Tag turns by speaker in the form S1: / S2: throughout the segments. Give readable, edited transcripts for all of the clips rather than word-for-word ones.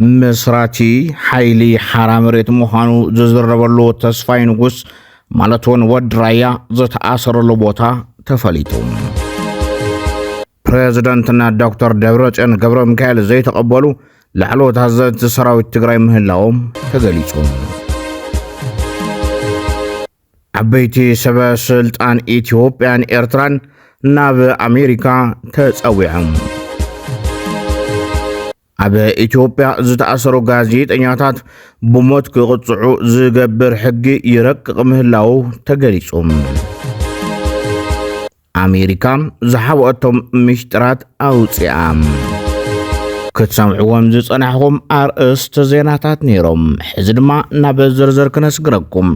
S1: مسراتي حيلي حرامريت مخانو ززربلو تسفاي نغس مالتون ود رايا زت آسر لبوتا تفليتم بريزيدنتنا دكتور دبرتسيون غبر ميكائيل زي تقبلوا لعلو تهزت سراويت تግራይ ምህላዎም ተገሊጹ عبيتي سبا سلطان ኢትዮጵያን ኤርትራን ናብ አሜሪካ ተጸዊዖም አበ ኢትዮጵያ ዝተኣሰሩ ጋዜጠኛታት ብሞት ክቅጽዑ ዝገብር ሕጊ ይረቅቕ ምህላው ተገሊጹ አሜሪካ ዝሓወቶም ምሽጥራት አውጽያም ክትሰምዕዎም ዝጸናሕኩም አርእስተ ዜናታት ነይሮም ሕዚ ድማ ናብ ዝርዝር ክነስግረኩም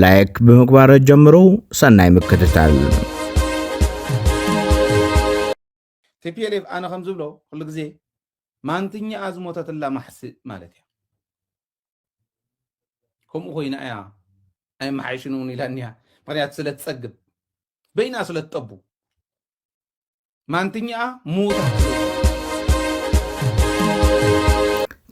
S1: ላይክ ብምግባር ጀምሩ ሰናይ ምክትታል
S2: TPLF أنا خمس بلو كل جزء ما أنتني أزمة الله محس مالتي كم أخوينا أنا ما عايشوني لأنها ما يتصلت سجب بين أصلت أبو ما أنتني موت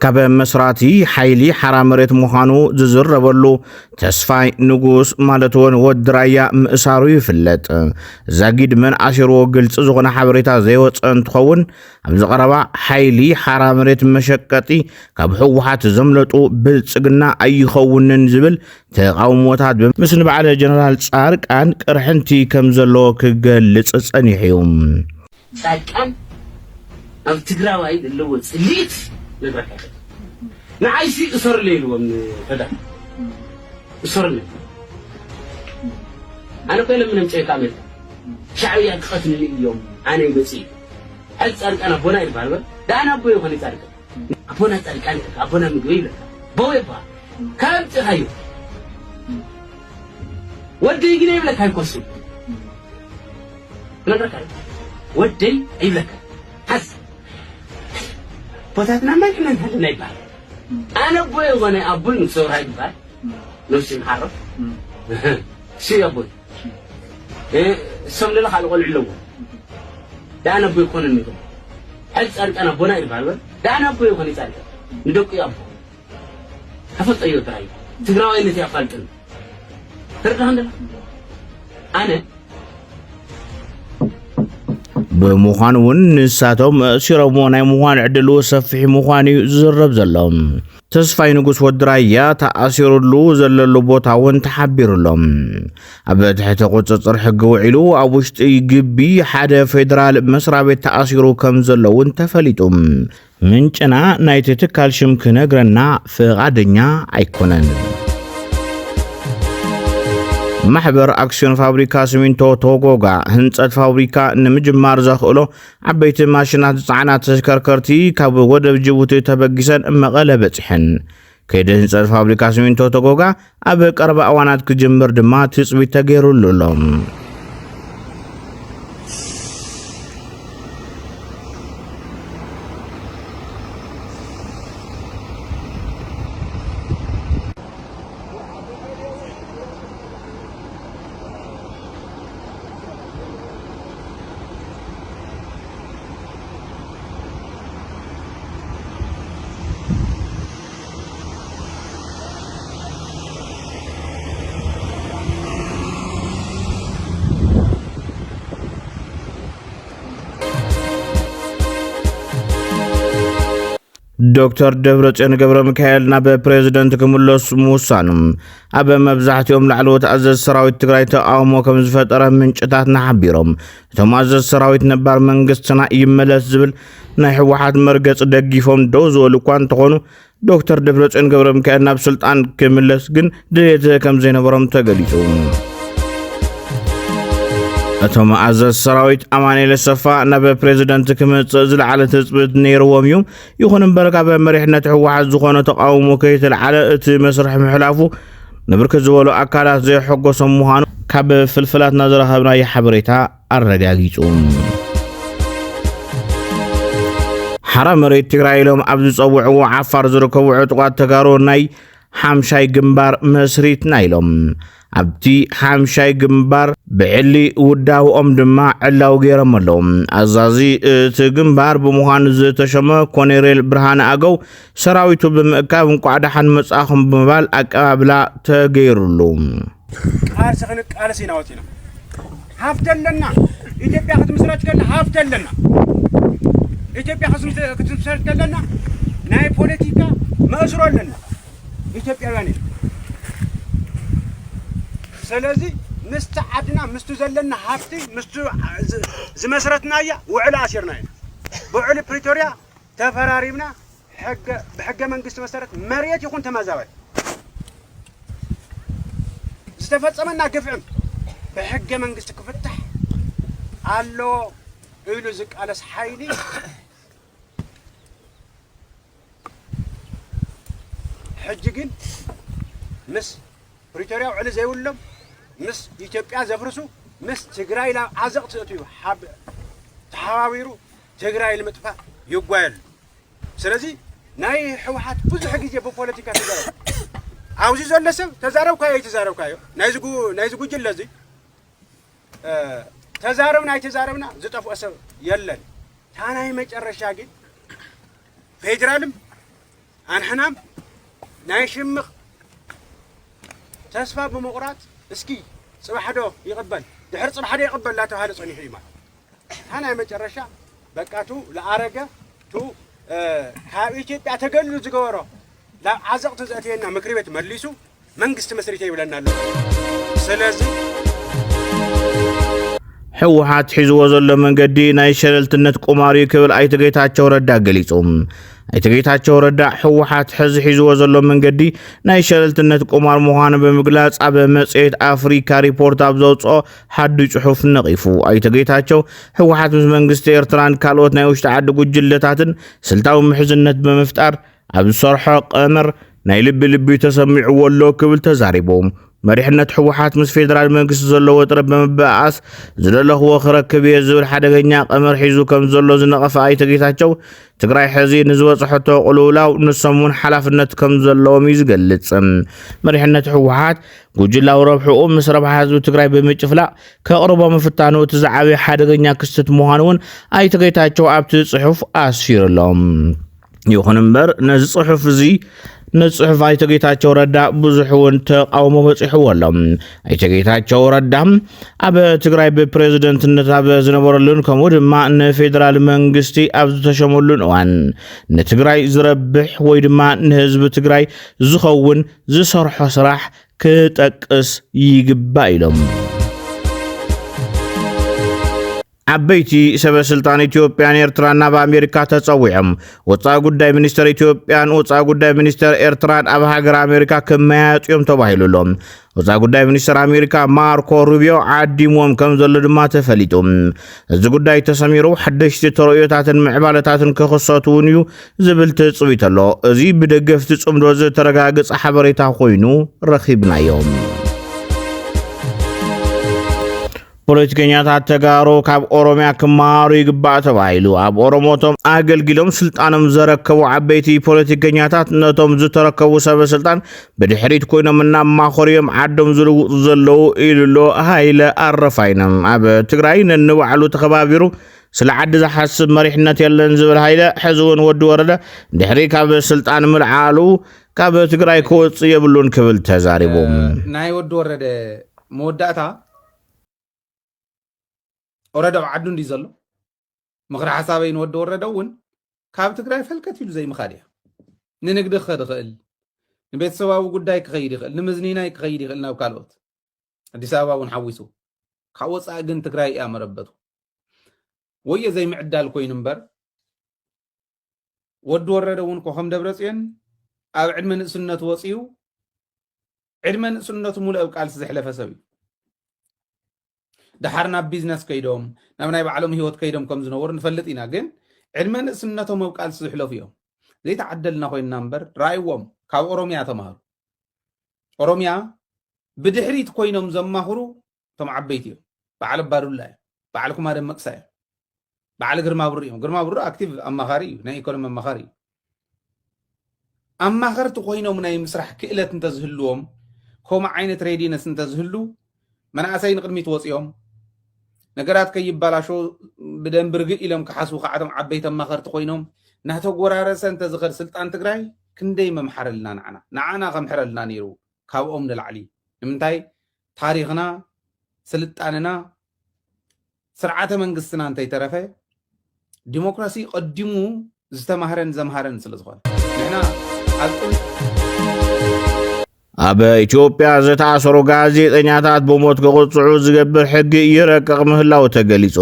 S1: كاب مسراتي حيلي حرامريت مخانو ززربلو تسفاي نغوس مالتون ودرايا مأسارو يفلت زاقيد من عشرو قلت زغنا حبريتا زيوت انتخون امز قربا حيلي حرامريت مشكتي كاب حوحات زملتو بلتسقنا اي خونن زبل تقاوموتات بمسن بعد جنرال صارق ان قرحنتي كمزلو كغلص صنيحيوم
S3: صارقان ام تግራዋይ ለወጽ ሊት نعيشي أسر ليل ومن فدا أسر ليل أنا كل من مشي كامل شعبي أتخذني اليوم أنا يبصي هل صارك أنا بنا يبالغ ده أنا أبوي خلي صارك أبونا صارك أنا أبونا مقبل بوي با كم تهيو ودي يجي يبلك هاي كوسو لا ركعي ودي يبلك حس بوتاتنا ما كنا نحل نيبال أنا أبوي وانا أبوي نصور هاي بال نوسي محرف شو يا أبوي سمي لك على قول علو ده أنا أبوي كون النجوم هل صارك أنا بنا يبال ده أنا أبوي كوني صارك ندوك يا أبو حفظ أيوة تراي تقرأ إني تيافالتن ترى عندنا أنا
S1: بمخان ونساتهم سيرموناي مخان عدلو سفح مخاني زرب زلهم تسفاي نغوس ودرايا تأسيرلو زللو بوتاون تحبيرلهم أبا تحت قصصر حق وعلو أبوشت يقبي حدا فيدرال مسرع بيت تأسيرو كم زلون تفليتهم من جنا نايت تكال شمكنا قرنا في غادنيا ايكونن محبر أكسيون فابريكا سمينتو توغوغا هنصت فابريكا نمجمار زخلو عبيت ماشينات صعنات تشكركرتي كاب ودب جيبوتي تبغيسن مقله بصحن كيد هنصت فابريكا سمينتو توغوغا اب قرب اوانات كجمر دما تصبي تغيروللهم دكتور دبرتسيون غبر ميكائيل ناب بريزيدنت كملوس موسانم ابا مبزحتيوم لعلو تأزز سراويت تግራይ ተቃውሞ ከም ዝፈጠረ ምንጭታት ናሓቢሮም እቶም ኣዘዝ ሰራዊት ነባር መንግስትና ይመለስ ዝብል ናይ ሕወሓት መርገጽ ደጊፎም ደው ዝበሉ እኳ እንተኾኑ ዶክተር ደብረጽዮን ገብረ ሚካኤል ናብ ስልጣን ክምለስ ግን ድሌት ከም ዘይነበሮም ተገሊጹ أتوم أزز سراويت أماني للصفا نبى بريزيدنت كمت زلعلة تثبت نيروم يوم يخون بركة بمريحنا واحد زخونة تقاوم وكيت العلى مسرح محلافو نبركز ولو أكلات زي حقو سموهانو كاب فلفلات نظرها بناي حبريتها الرقاقيتهم حرام ريت تقرأي لهم عبد صوعو عفار زركو عطقات تقارو ناي حامشاي جنبار مسريت نايلهم ኣብቲ ሓምሻይ ግንባር ብዕሊ ውዳውኦም ድማ ዕላው ገይሮም ኣለዉ ኣዛዚ እቲ ግንባር ብምዃኑ ዝተሸመ ኮሎኔል ብርሃነ ኣገው ሰራዊቱ ብምእካብ እንኳዕ ደሓን መጻኹም ብምባል ኣቀባብላ ተገይሩሉ
S4: ቃል ስኽንቅ ቃል ሲና ወፂና ሃፍተለና ኢትዮጵያ ክትምስረት ከላ ሃፍተለና ኢትዮጵያ ክትምስረት ከለና ናይ ፖለቲካ መእስሮ ኣለና ኢትዮጵያውያን ስለዚ ምስቲ ዓድና ምስቱ ዘለና ሃፍቲ ምስቱ ዝመስረትናያ ውዕል ኣሲርና ኢና ብውዕል ፕሪቶሪያ ተፈራሪምና ብሕገ መንግስቲ መሰረት መሬት ይኹን ተመዛባይ ዝተፈጸመና ግፍዕም ብሕገ መንግስቲ ክፍታሕ ኣሎ ኢሉ ዝቃለስ ሓይሊ ሕጂ ግን ምስ ፕሪቶሪያ ውዕል ዘይብሎም ምስ ኢትዮጵያ ዘፍርሱ ምስ ትግራይ ላ ዓዘቕቲ እትዩ ተሓባቢሩ ትግራይ ልምጥፋእ ይጓየሉ ስለዚ ናይ ሕወሓት ብዙሕ ግዜ ብፖለቲካ ተዛረቡ ኣብዚ ዘሎ ሰብ ተዛረብካዮ ኣይተዛረብካዮ ናይ ዝጉጅለ እዚ ተዛረብና ዝጠፍኦ ሰብ የለን ታናይ መጨረሻ ግን ፌደራልም ኣንሕናም ናይ ሽምቕ ተስፋ ብምቑራጽ እስኪ ጽባሕዶ ይቕበል ድሕሪ ጽባሕዶ ይቕበል ላተባሃለ ጸኒሑ እዩ ማለት ታናይ መጨረሻ በቃቱ ለኣረገ ቱ ካብ ኢትዮጵያ ተገልሉ ዝገበሮ ላብ ዓዘቕቲ ዘእትየና ምክሪ ቤት መሊሱ መንግስቲ መስሪተ ይብለና ኣሎ ስለዚ
S1: ሕወሓት ሒዝዎ ዘሎ መንገዲ ናይ ሸለልትነት ቁማር ክብል ኣይተ ጌታቸው ረዳ ገሊጹ ኣይተ ጌታቸው ረዳ ሕወሓት ሕዚ ሒዝዎ ዘሎ መንገዲ ናይ ሸለልትነት ቁማር ምዃኑ ብምግላጽ ኣብ መጽሔት ኣፍሪካ ሪፖርት ኣብ ዘውፅኦ ሓዱ ጽሑፍ ነቒፉ ኣይተ ጌታቸው ሕወሓት ምስ መንግስቲ ኤርትራን ካልኦት ናይ ውሽጢ ዓዲ ጉጅለታትን ስልታዊ ምሕዝነት ብምፍጣር ኣብ ዝሰርሖ ቀመር ናይ ልቢ ተሰሚዕዎ ኣሎ ክብል ተዛሪቦም መሪሕነት ሕወሓት ምስ ፌደራል መንግስቲ ዘለዎ ጥረብ ብምብኣስ ዝደለኽዎ ክረክብ እየ ዝብል ሓደገኛ ቀመር ሒዙ ከም ዘሎ ዝነቐፈ ኣይተ ጌታቸው ትግራይ ሕዚ ንዝበፅሐቶ ቁልውላው ንሶምን ሓላፍነት ከም ዘለዎም እዩ ዝገልጽ መሪሕነት ሕወሓት ጉጅላዊ ረብሕኡ ምስ ረብሓ ህዝቢ ትግራይ ብምጭፍላቕ ከቕርቦ ምፍታኑ እቲ ዝዓበየ ሓደገኛ ክስተት ምዃኑ እውን ኣይተ ጌታቸው ኣብቲ ጽሑፍ ኣስፊሩሎም ይኹን እምበር ነዚ ጽሑፍ እዚ ንጽሑፍ ኣይተ ጌታቸው ረዳ ብዙሕ እውን ተቃውሞ በፂሕዎ ኣሎ ኣይተ ጌታቸው ረዳ ኣብ ትግራይ ብፕሬዝደንትነት ኣብ ዝነበረሉን ከምኡ ድማ ንፌደራል መንግስቲ ኣብ ዝተሸመሉን እዋን ንትግራይ ዝረብሕ ወይ ድማ ንህዝቢ ትግራይ ዝኸውን ዝሰርሖ ስራሕ ክጠቅስ ይግባእ ኢሎም ዓበይቲ ሰበስልጣን ኢትዮጵያን ኤርትራን ናብ ኣሜሪካ ተጸዊዖም ወጻኢ ጉዳይ ሚኒስትር ኢትዮጵያን ወጻኢ ጉዳይ ሚኒስትር ኤርትራን ኣብ ሃገር ኣሜሪካ ከመያየጥዮም ተባሂሉሎም ወጻኢ ጉዳይ ሚኒስትር ኣሜሪካ ማርኮ ሩቢዮ ዓዲሞም ከም ዘሎ ድማ ተፈሊጡ እዚ ጉዳይ ተሰሚሩ ሓደሽቲ ተርእዮታትን ምዕባለታትን ክኽሰቱ እውን እዩ ዝብል ትጽቢት ኣሎ እዚ ብደገፍቲ ጽምዶ ዝተረጋገጸ ሓበሬታ ኮይኑ ረኺብናዮም ፖለቲከኛታት ተጋሩ ካብ ኦሮሚያ ክመሃሩ ይግባእ ተባሂሉ ኣብ ኦሮሞቶም ኣገልግሎም ስልጣኖም ዘረከቡ ዓበይቲ ፖለቲከኛታት ነቶም ዝተረከቡ ሰበስልጣን ብድሕሪት ኮይኖም እናማኸርዮም ዓዶም ዝልውጡ ዘለዉ ኢሉሎ ሃይለ ኣረፋይኖም ኣብ ትግራይ ነንባዕሉ ተኸባቢሩ ስለ ዓዲ ዝሓስብ መሪሕነት የለን ዝብል ሃይለ ሕዚ እውን ወዲ ወረደ ድሕሪ ካብ ስልጣን ምልዓሉ ካብ ትግራይ ክወፅእ የብሉን ክብል ተዛሪቡ
S2: ናይ ወዲ ወረደ መወዳእታ ወረዳ ዓዱ እንዲ ዘሎ ምኽሪ ሓሳበይ ንወዲ ወረደ እውን ካብ ትግራይ ፈልከት ኢሉ ዘይምኻድ እያ ንንግዲ ክኸድ ይኽእል ንቤተሰባዊ ጉዳይ ክኸይድ ይኽእል ንምዝኒናይ ክኸይድ ይኽእል ናብ ካልኦት ኣዲስ ኣበባ እውን ሓዊሱ ካብ ወፃኢ ግን ትግራይ እያ መረበቱ ወየ ዘይምዕዳል ኮይኑ እምበር ወዲ ወረደ እውን ከም ደብረጽዮን ኣብ ዕድመ ንእስነቱ ወፂኡ ዕድመ ንእስነቱ ሙሉእ ኣብ ቃልሲ ዘሕለፈ ሰብ እዩ دحر ናብ ቢዝነስ ከይዶም ናብ ናይ ባዕሎም ህይወት ከይዶም ከም ዝነበሩ ንፈልጥ ኢና ግን ዕድመ ንእስነቶም ኣብ ቃልሲ ዝሕለፉ እዮም ዘይተዓደልና ኮይንና እምበር ራእይዎም ካብ ኦሮሚያ ተማሃሩ ኦሮሚያ ብድሕሪት ኮይኖም ዘማኽሩ ቶም ዓበይቲ እዮም በዓል ባዱላ እዮም በዓል ኩማ ደመቅሳ እዮም በዓል ግርማ ብሩ እዮም ግርማ ብሩ ኣክቲቭ ኣማኻሪ እዩ ናይ ኢኮኖሚ ኣማኻሪ እዩ ኣማኸርቲ ኮይኖም ናይ ምስራሕ ክእለት እንተዝህልዎም كوم عينة ريدينس انت زهلو مناسين قدمي توصيهم ነገራት ከይባላሾ በደም ብርግጥ ኢሎም ከሐስቡ ከዓቶም ዓበይተም ማኸርት ኮይኖም ናቶ ጎራረሰ እንተ ዝኸር ስልጣን ትግራይ ክንደይ መምሐረልና ንዓና ከምሕረልና ነይሩ ካብኦም ንላዕሊ ንምንታይ ታሪኽና ስልጣንና ስርዓተ መንግስትና እንተይተረፈ ዲሞክራሲ ቀዲሙ ዝተማህረን ዘምሃረን ስለዝኾነ ንሕና
S1: ኣብ ኢትዮጵያ ዝተኣሰሩ ጋዜጠኛታት ብሞት ክቕፅዑ ዝገብር ሕጊ ይረቅቕ ምህላው ተገሊጹ።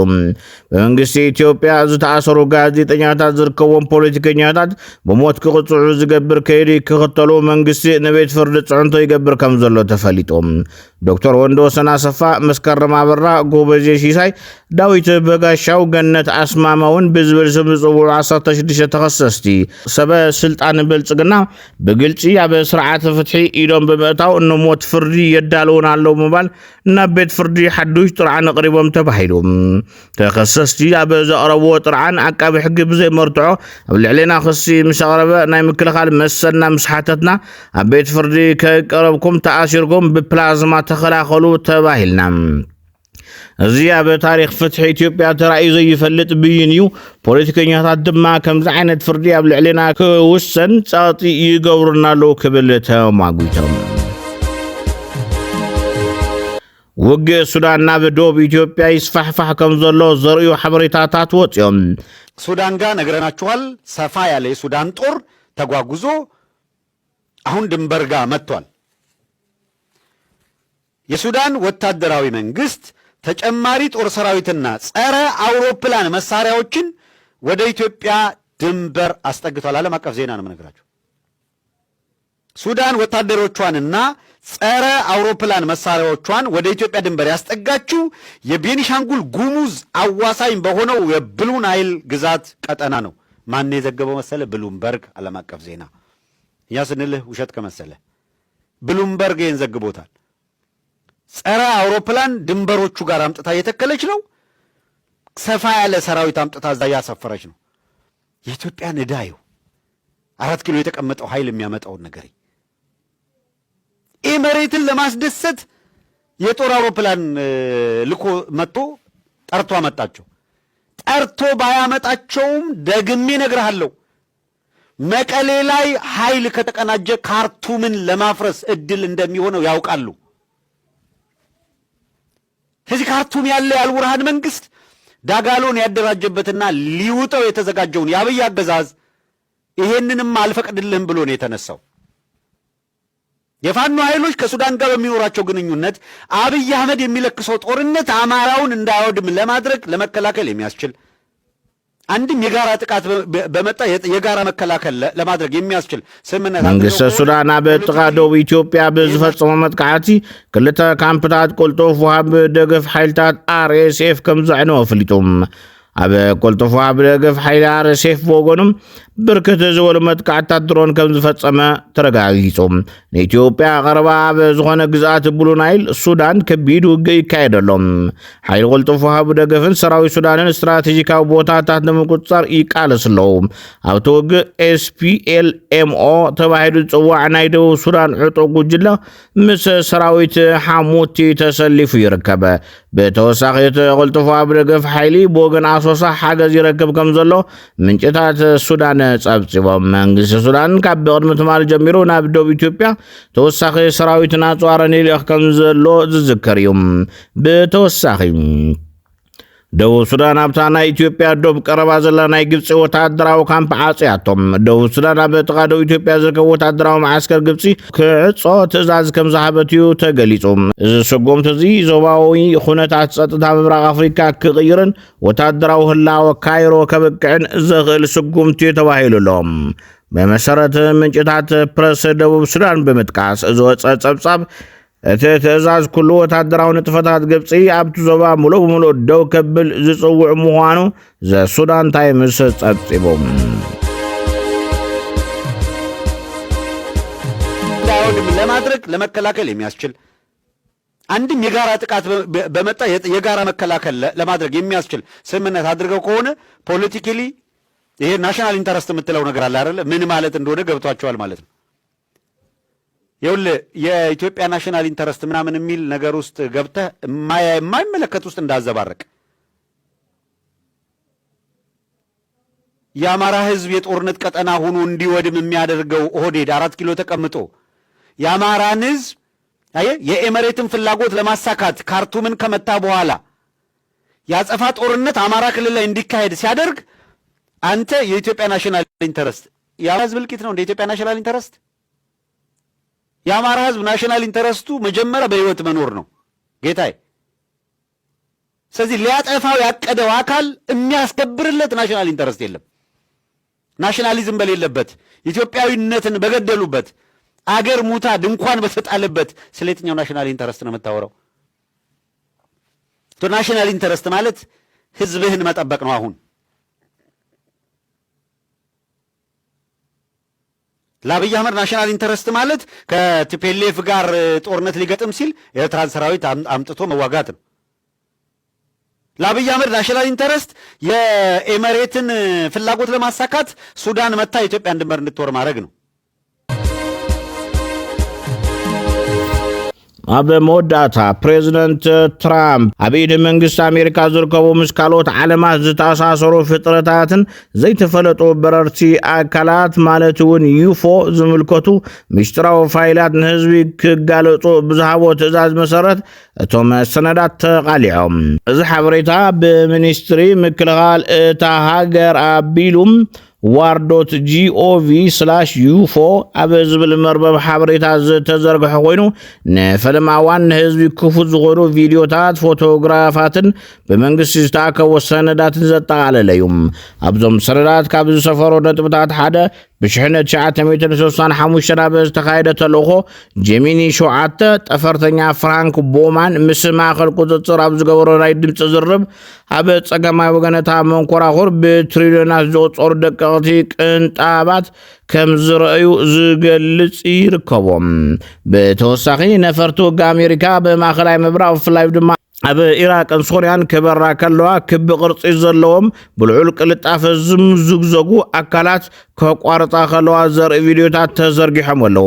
S1: በመንግስቲ ኢትዮጵያ ዝተኣሰሩ ጋዜጠኛታት ዝርከቦም ፖለቲከኛታት ብሞት ክቕፅዑ ዝገብር ከይዲ ክኽተሉ መንግስቲ ንቤት ፍርዲ ጽዕንቶ ይገብር ከም ዘሎ ተፈሊጡ። ዶክተር ወንዶሰን አሰፋ፣ መስከረም አበራ፣ ጎበዜ ሲሳይ፣ ዳዊት በጋሻው፣ ገነት አስማማውን ብዝብል ስም ዝጽውዑ 16 ተኸሰስቲ ሰበ ስልጣን ብልጽግና ብግልጺ ኣብ ስርዓተ ፍትሒ ኢዶም ብምእታው ንሞት ፍርዲ የዳልውን ኣለው ምባል ናብ ቤት ፍርዲ ሓዱሽ ጥርዓን ኣቕሪቦም ተባሂሉ። ተኸሰስቲ ኣብ ዘቕረብዎ ጥርዓን ዓቃቢ ሕጊ ብዘይመርትዖ ኣብ ልዕሊና ክሲ ምስ ኣቕረበ ናይ ምክልኻል መሰልና ምስ ሓተትና ኣብ ቤት ፍርዲ ከቀረብኩም ተኣሲርኩም ብፕላዝማ ተኸላኸሉ ተባሂልና። እዚ ኣብ ታሪክ ፍትሒ ኢትዮጵያ ተራእዩ ዘይፈልጥ ብይን እዩ። ፖለቲከኛታት ድማ ከምዚ ዓይነት ፍርዲ ኣብ ልዕሊና ክውሰን ጸቕጢ ይገብሩና ኣለዉ ክብል ተማጉቶም። ውግእ ሱዳን ናብ ደቡብ ኢትዮጵያ ይስፋሕፋሕ ከም ዘሎ ዘርእዩ ሓበሬታታት ወፅዮም።
S5: ሱዳን ጋር ነግረናችኋል። ሰፋ ያለ የሱዳን ጦር ተጓጉዞ አሁን ድንበር ጋር መጥቷል። የሱዳን ወታደራዊ መንግስት ተጨማሪ ጦር ሰራዊትና ጸረ አውሮፕላን መሳሪያዎችን ወደ ኢትዮጵያ ድንበር አስጠግቷል። ዓለም አቀፍ ዜና ነው የምነግራችሁ። ሱዳን ወታደሮቿንና ጸረ አውሮፕላን መሳሪያዎቿን ወደ ኢትዮጵያ ድንበር ያስጠጋችው የቤኒሻንጉል ጉሙዝ አዋሳኝ በሆነው የብሉ ናይል ግዛት ቀጠና ነው። ማን የዘገበው መሰለ? ብሉምበርግ ዓለም አቀፍ ዜና። ያ ስንልህ ውሸት ከመሰለ ብሉምበርግ ይህን ዘግቦታል። ጸረ አውሮፕላን ድንበሮቹ ጋር አምጥታ እየተከለች ነው። ሰፋ ያለ ሰራዊት አምጥታ እዛ እያሰፈረች ነው። የኢትዮጵያን ዕዳዩ 4 ኪሎ የተቀመጠው ኃይል የሚያመጣውን ነገር መሬትን ለማስደሰት የጦር አውሮፕላን ልኮ መጥቶ ጠርቶ አመጣቸው። ጠርቶ ባያመጣቸውም ደግሜ እነግርሃለሁ መቀሌ ላይ ኃይል ከተቀናጀ ካርቱምን ለማፍረስ እድል እንደሚሆነው ያውቃሉ። ስለዚህ ካርቱም ያለ የአልቡርሃን መንግስት ዳጋሎን ያደራጀበትና ሊውጠው የተዘጋጀውን የአብይ አገዛዝ ይሄንንም አልፈቅድልህም ብሎ ነው የተነሳው። የፋኖ ኃይሎች ከሱዳን ጋር በሚኖራቸው ግንኙነት አብይ አህመድ የሚለክሰው ጦርነት አማራውን እንዳይወድም ለማድረግ ለመከላከል የሚያስችል አንድም የጋራ ጥቃት በመጣ የጋራ መከላከል ለማድረግ የሚያስችል ስምምነት
S1: መንግስት ሱዳን ኣብ ጥቃ ደቡብ ኢትዮጵያ ብዝፈጸመ መጥቃዕቲ ክልተ ካምፕታት ቁልጡፍ ወሃቢ ደገፍ ሓይልታት RSF ከም ዘዕነወ ኣፍሊጡ። ኣብ ቁልጡፍ ወሃቢ ደገፍ ሓይሊ RSF ብወገኖም ብርክት ዝበሉ መጥቃዕታት ድሮን ከም ዝፈጸመ ተረጋጊጹ። ንኢትዮጵያ ቀረባ ኣብ ዝኾነ ግዝኣት ብሉ ናይል ሱዳን ከቢድ ውግእ ይካየደሎም። ሓይሊ ቁልጡፍ ወሃቢ ደገፍን ሰራዊት ሱዳንን ስትራቴጂካዊ ቦታታት ንምቁፅጻር ይቃለስ ኣለዉ። ኣብቲ ውግእ SPLMO ተባሂሉ ዝፅዋዕ ናይ ደቡብ ሱዳን ዕጡቕ ጉጅለ ምስ ሰራዊት ሓሙቲ ተሰሊፉ ይርከብ። ብተወሳኺ እቲ ቁልጡፍ ወሃቢ ደገፍ ሓይሊ ብወገን ኣሶሳ ሓገዝ ይረክብ ከም ዘሎ ምንጭታት ሱዳን ጸብጺቦም። መንግስቲ ሱዳን ካብ ብቅድሚ ትማል ጀሚሩ ናብ ደቡብ ኢትዮጵያ ተወሳኺ ሰራዊት ናጽዋረን ይልእኽ ከም ዘሎ ዝዝከር እዩ። ብተወሳኺ ደቡብ ሱዳን ኣብታ ናይ ኢትዮጵያ ዶብ ቀረባ ዘላ ናይ ግብፂ ወታደራዊ ካምፕ ዓፅያቶም። ደቡብ ሱዳን ኣብ ጥቃ ደቡብ ኢትዮጵያ ዝርከብ ወታደራዊ ማዓስከር ግብፂ ክዕጾ ትእዛዝ ከም ዝሃበት እዩ ተገሊጹ። እዚ ስጉምቲ እዚ ዞባዊ ኩነታት ጸጥታ ምብራቕ ኣፍሪካ ክቕይርን ወታደራዊ ህላወ ካይሮ ከበቅዕን ዝኽእል ስጉምቲ ተባሂሉ ኣሎም። ብመሰረት ምንጭታት ፕረስ ደቡብ ሱዳን ብምጥቃስ እዚ ወፀ ጸብጻብ እቲ ትእዛዝ ኩሉ ወታደራዊ ንጥፈታት ግብፂ ኣብቲ ዞባ ሙሉእ ብምሉእ ደው ከብል ዝፅውዕ ምዃኑ ዘሱዳን ታይምስ ጸብጺቦም።
S5: እንዳይወድም ለማድረግ ለመከላከል የሚያስችል አንድም የጋራ ጥቃት በመጣ የጋራ መከላከል ለማድረግ የሚያስችል ስምምነት አድርገው ከሆነ ፖለቲካሊ ይሄ ናሽናል ኢንተረስት የምትለው ነገር አለ አይደል? ምን ማለት እንደሆነ ገብቷቸዋል ማለት ነው። ይኸውልህ የኢትዮጵያ ናሽናል ኢንተረስት ምናምን የሚል ነገር ውስጥ ገብተህ የማይመለከት ውስጥ እንዳዘባረቅ የአማራ ህዝብ የጦርነት ቀጠና ሆኖ እንዲወድም የሚያደርገው ኦህዴድ 4 ኪሎ ተቀምጦ የአማራን ህዝብ የኤመሬትን ፍላጎት ለማሳካት ካርቱምን ከመታ በኋላ ያጸፋ ጦርነት አማራ ክልል ላይ እንዲካሄድ ሲያደርግ አንተ የኢትዮጵያ ናሽናል ኢንተረስት የአማራ ህዝብ ልቂት ነው እንደ ኢትዮጵያ ናሽናል ኢንተረስት? የአማራ ህዝብ ናሽናል ኢንተረስቱ መጀመሪያ በህይወት መኖር ነው ጌታዬ። ስለዚህ ሊያጠፋው ያቀደው አካል የሚያስከብርለት ናሽናል ኢንተረስት የለም። ናሽናሊዝም በሌለበት ኢትዮጵያዊነትን በገደሉበት አገር ሙታ ድንኳን በተጣለበት ስለ የትኛው ናሽናል ኢንተረስት ነው የምታወራው? ናሽናል ኢንተረስት ማለት ህዝብህን መጠበቅ ነው። አሁን ለአብይ አህመድ ናሽናል ኢንተረስት ማለት ከቲፒኤልኤፍ ጋር ጦርነት ሊገጥም ሲል ኤርትራን ሰራዊት አምጥቶ መዋጋት ነው። ለአብይ አህመድ ናሽናል ኢንተረስት የኤመሬትን ፍላጎት ለማሳካት ሱዳን መታ ኢትዮጵያን ድንበር እንድትወር ማድረግ ነው።
S1: ኣብ መወዳእታ ፕሬዚደንት ትራምፕ ኣብ ኢድ መንግስቲ ኣሜሪካ ዝርከቡ ምስ ካልኦት ዓለማት ዝተኣሳሰሩ ፍጥረታትን ዘይተፈለጡ በረርቲ ኣካላት ማለት እውን ዩፎ ዝምልከቱ ምስጢራዊ ፋይላት ንህዝቢ ክጋለጹ ብዝሃቦ ትእዛዝ መሰረት እቶም ሰነዳት ተቃሊዖም። እዚ ሓበሬታ ብሚኒስትሪ ምክልኻል እታ ሃገር ኣቢሉም war.gov/ufo ኣብ ዝብል መርበብ ሓበሬታ ዝተዘርግሐ ኮይኑ ንፈለማዋን ንህዝቢ ክፉት ዝኾኑ ቪድዮታት ፎቶግራፋትን ብመንግስቲ ዝተኣከቦ ሰነዳትን ዘጠቃለለ እዩ። ኣብዞም ሰነዳት ካብ ዝሰፈሩ ነጥብታት ሓደ ብ1965 ኣብ ዝተኻየደ ተልእኾ ጀሚኒ 7 ጠፈርተኛ ፍራንክ ቦማን ምስ ማእኸል ቁፅፅር ኣብ ዝገበሮ ናይ ድምፂ ዝርብ ኣብ ፀገማይ ወገነታ መንኮራኹር ብትሪልዮናት ዝቑፀሩ ደቀቕቲ ቅንጣባት ከም ዝረአዩ ዝገልጽ ይርከቦም። ብተወሳኺ ነፈርቲ ውጊ ኣሜሪካ ብማእኸላይ ምብራቕ ብፍላይ ድማ ኣብ ኢራቅን ሶርያን ክበራ ከለዋ ክቢ ቅርፂ ዘለዎም ብልዑል ቅልጣፈ ዝምዝግዘጉ ኣካላት ከቋርፃ ከለዋ ዘርኢ ቪድዮታት ተዘርጊሖም ኣለዉ።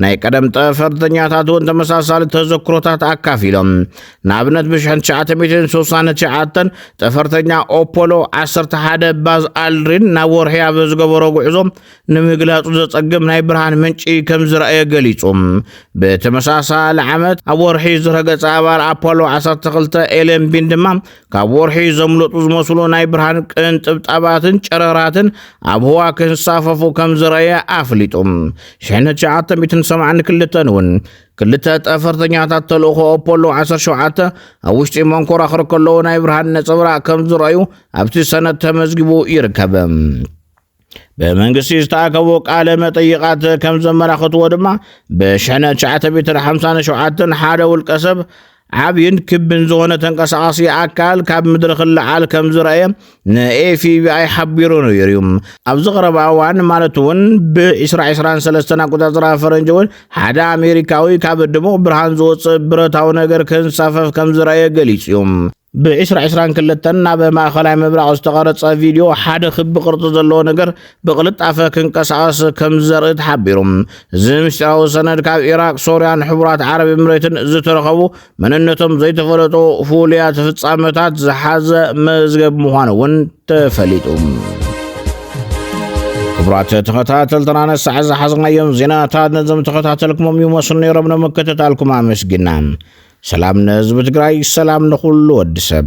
S1: ናይ ቀደም ጠፈርተኛታት እውን ተመሳሳሊ ተዘክሮታት ኣካፊሎም ንኣብነት ብ1969 ጠፈርተኛ ኦፖሎ 11 ባዝ ኣልድሪን ናብ ወርሒ ኣብ ዝገበሮ ጉዕዞ ንምግላፁ ዘፀግም ናይ ብርሃን ምንጪ ከም ዝረአየ ገሊጹ። ብተመሳሳሊ ዓመት ኣብ ወርሒ ዝረገፀ ኣባል ኣፖሎ 12 ኤለን ቢን ድማ ካብ ወርሒ ዘምለጡ ዝመስሉ ናይ ብርሃን ቅንጥብጣባትን ጨረራትን ኣብ ህዋ ክሳፈፉ ከም ዝረአየ ኣፍሊጡ። 1982 እውን ክልተ ጠፈርተኛታት ተልእኾ ኣፖሎ 17 ኣብ ውሽጢ መንኮራኹር ከለዉ ናይ ብርሃን ነፀብራቅ ከም ዝረአዩ ኣብቲ ሰነድ ተመዝጊቡ ይርከብ። በመንግስቲ ዝተኣከቡ ቃለ መጠይቃት ከም ዘመላኽትዎ ድማ ብ1957 ሓደ ውልቀ ሰብ ዓብይን ክብን ዝኾነ ተንቀሳቃሲ ኣካል ካብ ምድሪ ክለዓል ከም ዝረአየ ንኤፍቢኣይ ሓቢሩ ነይሩ። ኣብዚ ቀረባ እዋን ማለት እውን ብ2023 ኣቆፃፅራ ፈረንጂ እውን ሓደ ኣሜሪካዊ ካብ ድሙቕ ብርሃን ዝወፅእ ብረታዊ ነገር ክንሳፈፍ ከም ዝረአየ ገሊጹ እዩ። ብ2022 ናብ ማእኸላይ ምብራቕ ዝተቐረፀ ቪድዮ ሓደ ክቢ ቅርፂ ዘለዎ ነገር ብቅልጣፈ ክንቀሳቐስ ከም ዘርኢ ተሓቢሩ። እዚ ምስጢራዊ ሰነድ ካብ ኢራቅ፣ ሶርያን ሕቡራት ዓረብ ኤምሬትን ዝተረኸቡ መንነቶም ዘይተፈለጡ ፍሉያት ፍጻመታት ዝሓዘ መዝገብ ምዃኑ እውን ተፈሊጡ። ክቡራት ተኸታተልትና ነሳዕ ዝሓዝናዮም ዜናታት ነዞም ተኸታተልኩሞም ይመስሉ ነይሮም። ንምክትታልኩም ኣመስጊና ሰላም ንህዝቢ ትግራይ፣ ሰላም ንኹሉ ወዲ ሰብ።